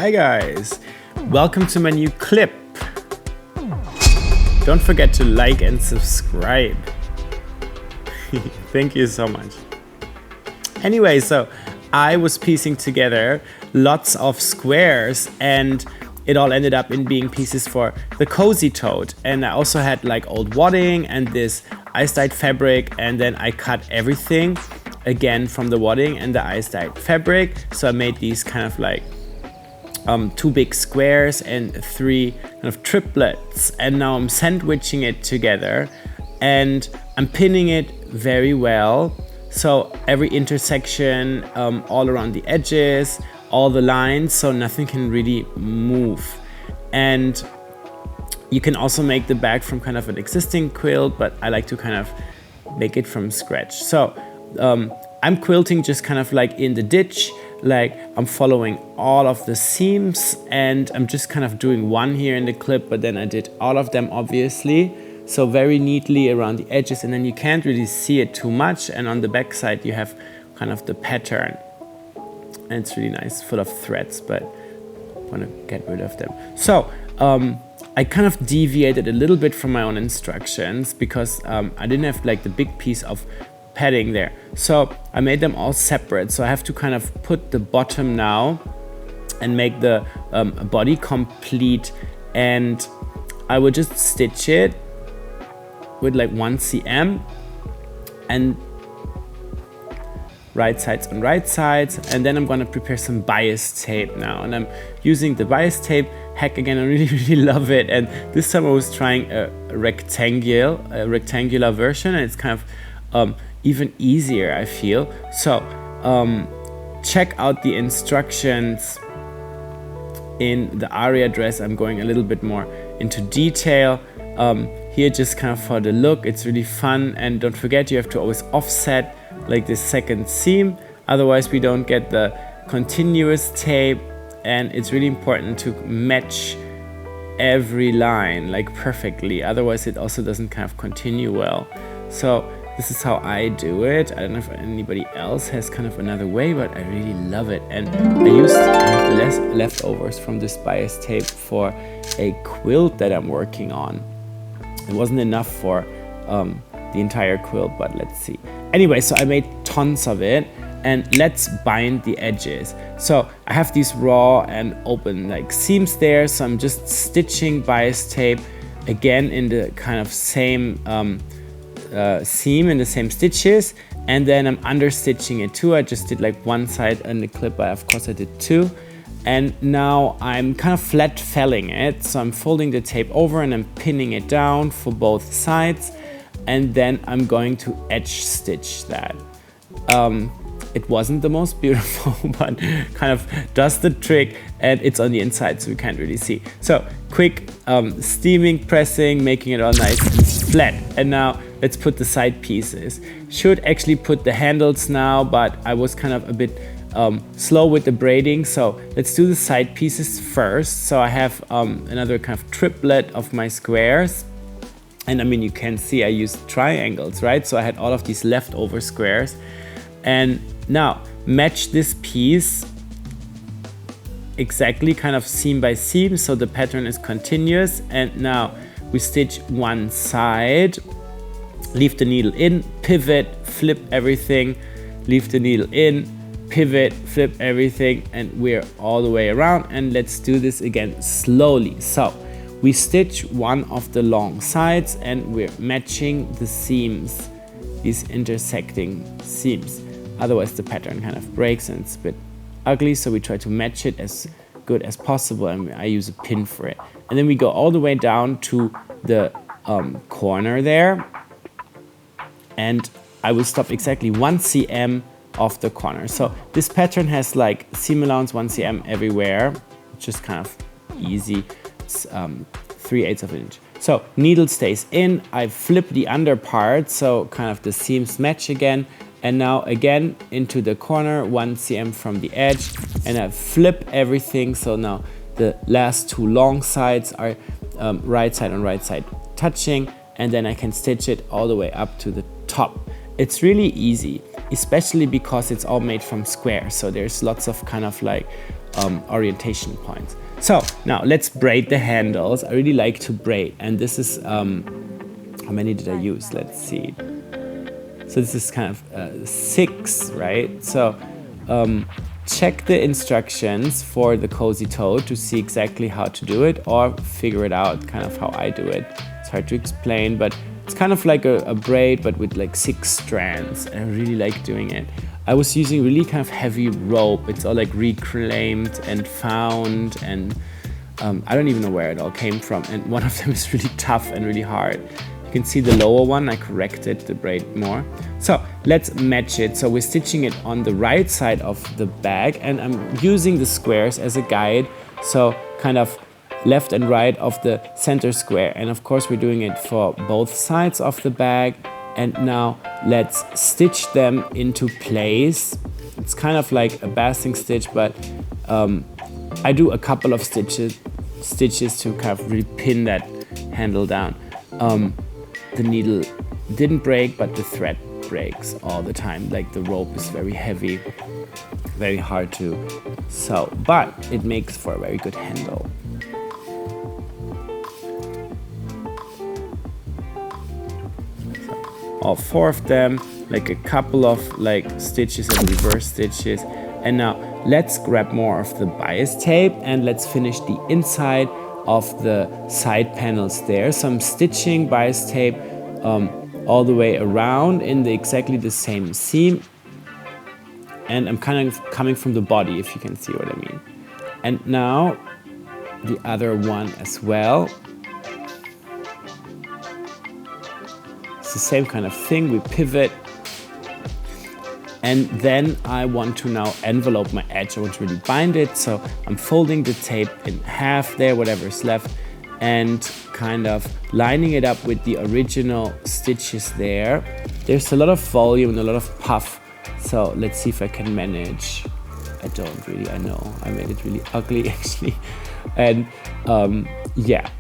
Hi guys, welcome to my new clip. Don't forget to like and subscribe. Thank you so much. Anyway, so I was piecing together lots of squares and it all ended up in being pieces for the cozy tote. And I also had like old wadding and this ice-dyed fabric, and then I cut everything again from the wadding and the ice-dyed fabric. So I made these kind of like two big squares and three kind of triplets, and now I'm sandwiching it together and I'm pinning it very well. So every intersection, all around the edges, all the lines, so nothing can really move. And you can also make the bag from kind of an existing quilt, but I like to kind of make it from scratch. So I'm quilting just kind of like in the ditch, like I'm following all of the seams, and I'm just kind of doing one here in the clip, but then I did all of them obviously. So very neatly around the edges, and then you can't really see it too much. And on the back side you have kind of the pattern. And it's really nice, full of threads, but I want to get rid of them. So I kind of deviated a little bit from my own instructions because I didn't have like the big piece of padding there. So I made them all separate. So I have to kind of put the bottom now and make the body complete. And I would just stitch it with like 1 cm and right sides on right sides, and then I'm gonna prepare some bias tape now, and I'm using the bias tape hack again. I really love it, and this time I was trying a rectangular version, and it's kind of even easier, I feel. So check out the instructions in the aria dress. I'm going a little bit more into detail here, just kind of for the look. It's really fun, and don't forget you have to always offset like this second seam, otherwise we don't get the continuous tape. And it's really important to match every line like perfectly, otherwise it also doesn't kind of continue well. So this is how I do it. I don't know if anybody else has kind of another way, but I really love it. And I used the leftovers from this bias tape for a quilt that I'm working on. It wasn't enough for the entire quilt, but let's see. Anyway, so I made tons of it, and let's bind the edges. So I have these raw and open like seams there, so I'm just stitching bias tape again in the kind of same seam in the same stitches, and then I'm understitching it too. I just did like one side on the clip, but of course I did two. And now I'm kind of flat felling it, so I'm folding the tape over and I'm pinning it down for both sides, and then I'm going to edge stitch that. It wasn't the most beautiful, but kind of does the trick, and it's on the inside so we can't really see. So quick steaming, pressing, making it all nice and flat. And now let's put the side pieces. Should actually put the handles now, but I was kind of a bit slow with the braiding, so let's do the side pieces first. So I have another kind of triplet of my squares, and I mean you can see I used triangles, right? So I had all of these leftover squares, and now match this piece exactly kind of seam by seam so the pattern is continuous. And now we stitch one side, leave the needle in, pivot, flip everything, leave the needle in, pivot, flip everything, and we're all the way around. And let's do this again slowly. So we stitch one of the long sides and we're matching the seams, these intersecting seams, otherwise the pattern kind of breaks and it's a bit ugly. So we try to match it as good as possible, and I use a pin for it. And then we go all the way down to the corner there, and I will stop exactly 1 cm off the corner. So this pattern has like seam allowance 1 cm everywhere, just kind of easy. It's 3/8 of an inch. So needle stays in, I flip the under part so kind of the seams match again, and now again into the corner 1 cm from the edge, and I flip everything so now the last two long sides are right side on right side touching, and then I can stitch it all the way up to the top. It's really easy, especially because it's all made from squares, so there's lots of kind of like orientation points. So now let's braid the handles. I really like to braid, and this is, how many did I use? Let's see. So this is kind of 6, right? So check the instructions for the cozy tote to see exactly how to do it, or figure it out kind of how I do it. It's hard to explain, but it's kind of like a braid, but with like 6 strands. I really like doing it. I was using really kind of heavy rope. It's all like reclaimed and found, and I don't even know where it all came from. And one of them is really tough and really hard. You can see the lower one, I corrected the braid more. So let's match it. So we're stitching it on the right side of the bag, and I'm using the squares as a guide. So kind of left and right of the center square. And of course we're doing it for both sides of the bag. And now let's stitch them into place. It's kind of like a basting stitch, but I do a couple of stitches to kind of really pin that handle down. The needle didn't break, but the thread breaks all the time. Like the rope is very heavy, very hard to sew, but it makes for a very good handle. All 4 of them, like a couple of like stitches and reverse stitches. And now let's grab more of the bias tape and let's finish the inside of the side panels there. So I'm stitching bias tape all the way around in exactly the same seam. And I'm kind of coming from the body, if you can see what I mean. And now the other one as well. It's the same kind of thing, we pivot, and then I want to now envelope my edge. I want to really bind it, so I'm folding the tape in half there, whatever is left, and kind of lining it up with the original stitches there. There's a lot of volume and a lot of puff, so let's see if I can manage. I don't really, I know, I made it really ugly actually. And yeah.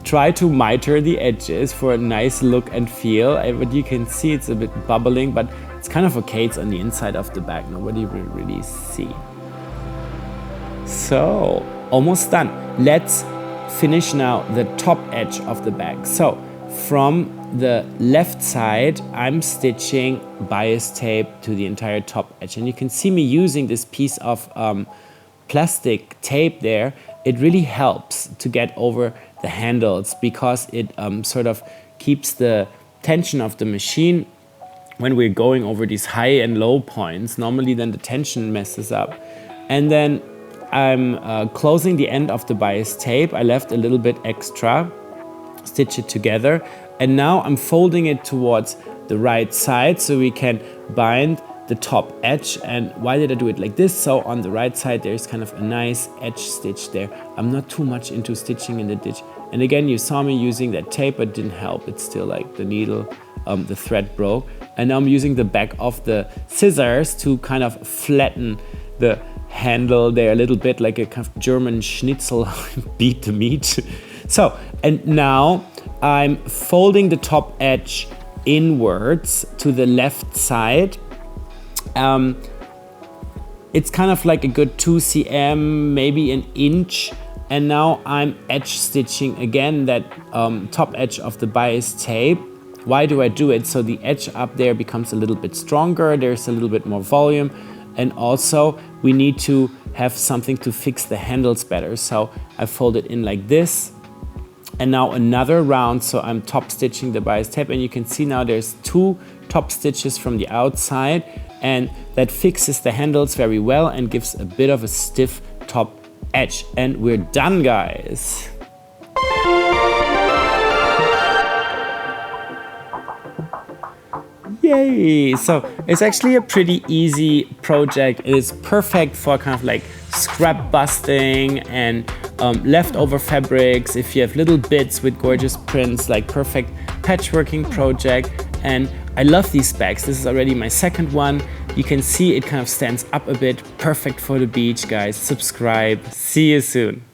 Try to miter the edges for a nice look and feel. But you can see it's a bit bubbling, but it's kind of okay. It's on the inside of the bag. Nobody will really see. So, almost done. Let's finish now the top edge of the bag. So, from the left side, I'm stitching bias tape to the entire top edge. And you can see me using this piece of plastic tape there. It really helps to get over the handles because it sort of keeps the tension of the machine when we're going over these high and low points. Normally then the tension messes up. And then I'm closing the end of the bias tape. I left a little bit extra, stitch it together, and now I'm folding it towards the right side so we can bind the top edge. And why did I do it like this? So on the right side there's kind of a nice edge stitch there. I'm not too much into stitching in the ditch. And again, you saw me using that tape, but it didn't help. It's still like the needle, the thread broke. And now I'm using the back of the scissors to kind of flatten the handle there a little bit, like a kind of German schnitzel, beat the meat. So, and now I'm folding the top edge inwards to the left side. It's kind of like a good 2 cm, maybe an inch. And now I'm edge stitching again that top edge of the bias tape. Why do I do it? So the edge up there becomes a little bit stronger. There's a little bit more volume. And also we need to have something to fix the handles better. So I fold it in like this. And now another round, so I'm top stitching the bias tape, and you can see now there's 2 top stitches from the outside, and that fixes the handles very well and gives a bit of a stiff top edge. And we're done, guys. Yay! So it's actually a pretty easy project. It is perfect for kind of like scrap busting and leftover fabrics. If you have little bits with gorgeous prints, like perfect patchworking project. And I love these bags. This is already my second one. You can see it kind of stands up a bit. Perfect for the beach, guys. Subscribe. See you soon.